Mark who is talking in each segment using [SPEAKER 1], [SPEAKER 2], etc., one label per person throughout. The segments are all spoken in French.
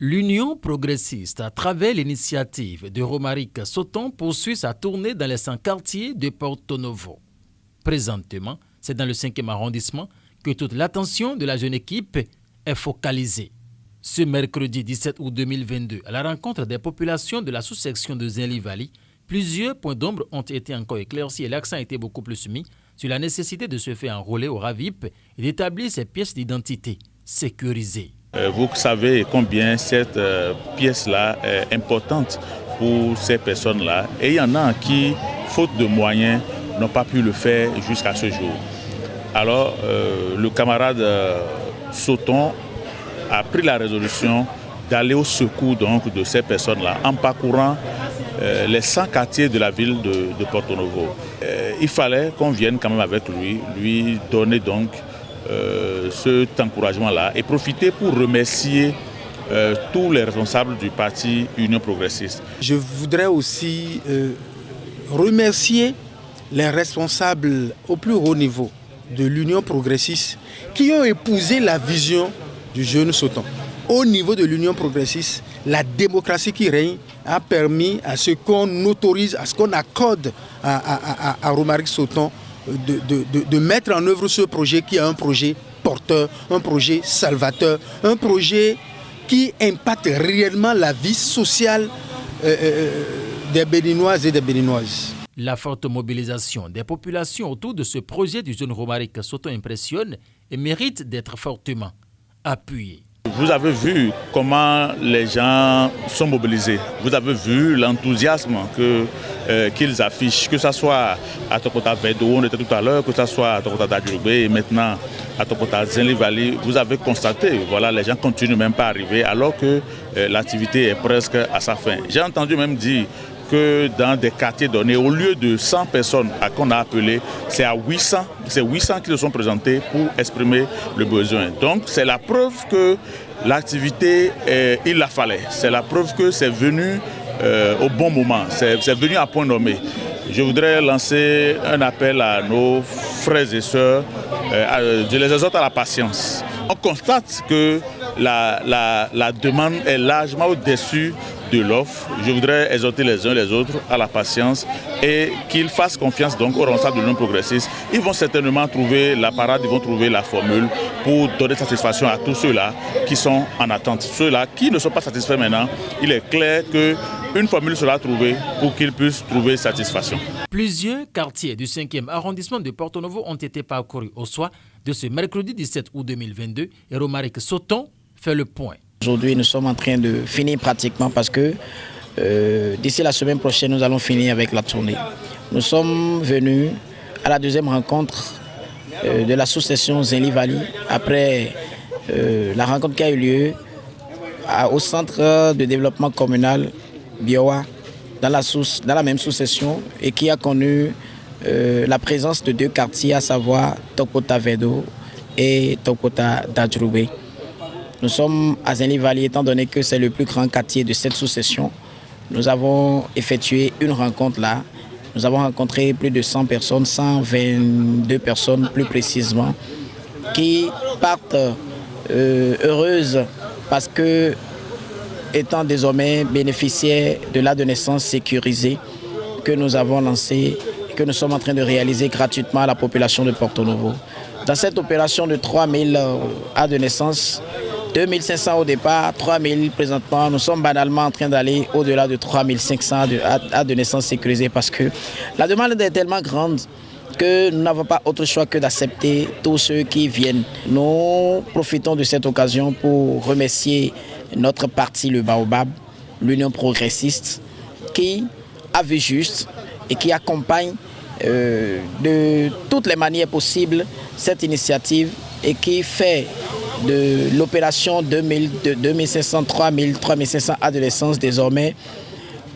[SPEAKER 1] L'Union progressiste, à travers l'initiative de Romaric Sauton, poursuit sa tournée dans les 100 quartiers de Porto Novo. Présentement, c'est dans le 5e arrondissement que toute l'attention de la jeune équipe est focalisée. Ce mercredi 17 août 2022, à la rencontre des populations de la sous-section de Zinli-Vali, plusieurs points d'ombre ont été encore éclaircis et l'accent a été beaucoup plus mis sur la nécessité de se faire enrôler au RAVIP et d'établir ses pièces d'identité sécurisées.
[SPEAKER 2] Vous savez combien cette pièce-là est importante pour ces personnes-là. Et il y en a qui, faute de moyens, n'ont pas pu le faire jusqu'à ce jour. Alors, le camarade Sauton a pris la résolution d'aller au secours donc, de ces personnes-là en parcourant les 100 quartiers de la ville de Porto Novo. Il fallait qu'on vienne quand même avec lui donner donc cet encouragement-là et profiter pour remercier tous les responsables du parti Union progressiste.
[SPEAKER 3] Je voudrais aussi remercier les responsables au plus haut niveau de l'Union progressiste qui ont épousé la vision du jeune Sauton. Au niveau de l'Union progressiste, la démocratie qui règne a permis à ce qu'on autorise, à ce qu'on accorde à Romaric Sauton de mettre en œuvre ce projet qui est un projet porteur, un projet salvateur, un projet qui impacte réellement la vie sociale des Béninoises et des Béninoises.
[SPEAKER 1] La forte mobilisation des populations autour de ce projet du jeune Romaric Sauton impressionne et mérite d'être fortement appuyé.
[SPEAKER 2] Vous avez vu comment les gens sont mobilisés. Vous avez vu l'enthousiasme qu'ils affichent, que ce soit à Tokota Vedo, on était tout à l'heure, que ce soit à Tokota Dadjoubé et maintenant à Tokota Zinli-Vali. Vous avez constaté, voilà, les gens continuent même pas à arriver alors que l'activité est presque à sa fin. J'ai entendu même dire que dans des quartiers donnés, au lieu de 100 personnes qu'on a appelées, c'est à 800. C'est 800 qui se sont présentés pour exprimer le besoin. Donc c'est la preuve que l'activité, il la fallait. C'est la preuve que c'est venu au bon moment. C'est venu à point nommé. Je voudrais lancer un appel à nos frères et sœurs, je les exhorte à la patience. On constate que la demande est largement au-dessus de l'offre. Je voudrais exhorter les uns les autres à la patience et qu'ils fassent confiance donc aux responsables de l'Union progressiste. Ils vont certainement trouver la parade, ils vont trouver la formule pour donner satisfaction à tous ceux-là qui sont en attente. Ceux-là qui ne sont pas satisfaits maintenant, il est clair qu'une formule sera trouvée pour qu'ils puissent trouver satisfaction.
[SPEAKER 1] Plusieurs quartiers du 5e arrondissement de Porto Novo ont été parcourus au soir de ce mercredi 17 août 2022 et Romaric Sauton fait le point.
[SPEAKER 4] Aujourd'hui, nous sommes en train de finir pratiquement parce que d'ici la semaine prochaine, nous allons finir avec la tournée. Nous sommes venus à la deuxième rencontre de la sous-session Zinli-Vali après la rencontre qui a eu lieu au centre de développement communal Biowa dans la même sous-session et qui a connu la présence de deux quartiers, à savoir Tokota Vedo et Tokota Dadjoubé. Nous sommes à Zinli-Vali étant donné que c'est le plus grand quartier de cette sous-session. Nous avons effectué une rencontre là. Nous avons rencontré plus de 100 personnes, 122 personnes plus précisément, qui partent heureuses parce que, étant désormais bénéficiaires de l'aide de naissance sécurisée que nous avons lancée et que nous sommes en train de réaliser gratuitement à la population de Porto Novo. Dans cette opération de 3000 aides de naissance, 2500 au départ, 3000 présentement. Nous sommes banalement en train d'aller au-delà de 3500 de naissance sécurisées parce que la demande est tellement grande que nous n'avons pas autre choix que d'accepter tous ceux qui viennent. Nous profitons de cette occasion pour remercier notre parti, le Baobab, l'Union progressiste, qui a vu juste et qui accompagne de toutes les manières possibles cette initiative et qui fait de l'opération 2500, 3000, 3500 adolescents désormais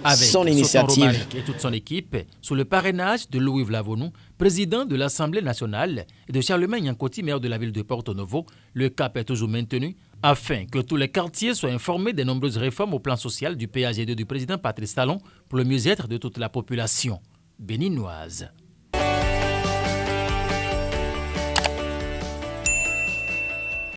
[SPEAKER 1] avec
[SPEAKER 4] son initiative.
[SPEAKER 1] Et toute son équipe, sous le parrainage de Louis Vlavonou, président de l'Assemblée nationale, et de Charlemagne Yankoti, maire de la ville de Porto Novo, le cap est toujours maintenu afin que tous les quartiers soient informés des nombreuses réformes au plan social du PAG2 du président Patrice Talon pour le mieux-être de toute la population béninoise.